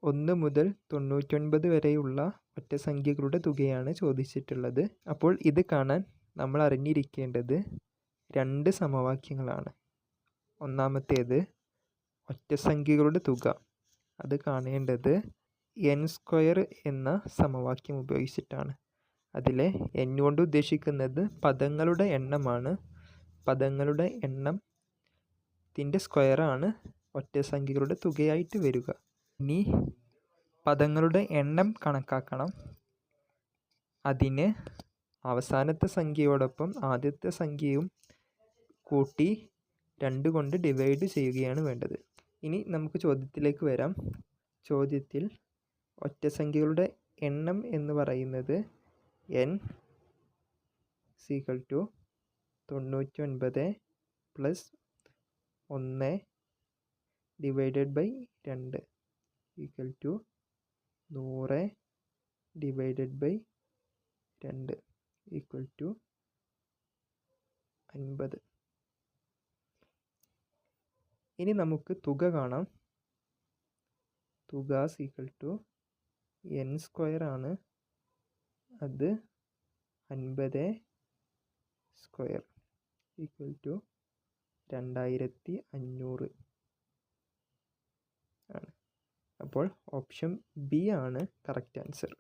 1 മുതൽ 99 വരെയുള്ള ഒറ്റസംഖ്യകളുടെ തുകയാണ് ചോദിച്ചിട്ടുള്ളത്. അപ്പോൾ ഇത് കാണാൻ നമ്മൾ അറിഞ്ഞിരിക്കേണ്ടത് 2 സമവാക്യങ്ങളാണ്. ഒന്നാമത്തേത് ഒറ്റസംഖ്യകളുടെ തുക, അത് കാണേണ്ടത് n² എന്ന സമവാക്യം ഉപയോഗിച്ചിട്ടാണ്. അതിലെ n കൊണ്ട് ഉദ്ദേശിക്കുന്നത് പദങ്ങളുടെ എണ്ണമാണ്. പദങ്ങളുടെ എണ്ണത്തിൻ്റെ സ്ക്വയറാണ് ഒറ്റസംഖ്യകളുടെ തുകയായിട്ട് വരിക. ഇനി പദങ്ങളുടെ എണ്ണം കണക്കാക്കണം. അതിന് അവസാനത്തെ സംഖ്യയോടൊപ്പം ആദ്യത്തെ സംഖ്യയും കൂട്ടി 2 കൊണ്ട് ഡിവൈഡ് ചെയ്യുകയാണ് വേണ്ടത്. ഇനി നമുക്ക് ചോദ്യത്തിലേക്ക് വരാം. ചോദ്യത്തിൽ ഒറ്റസംഖ്യകളുടെ എണ്ണം എന്ന് പറയുന്നത് n = 99 + 1 / 2 = 100 / 2 = 50. ഇനി നമുക്ക് തുക കാണാം. തുക n² ആണ്. അത് 50² = 2500 ആണ്. അപ്പോൾ ഓപ്ഷൻ ബി ആണ് കറക്റ്റ് ആൻസർ.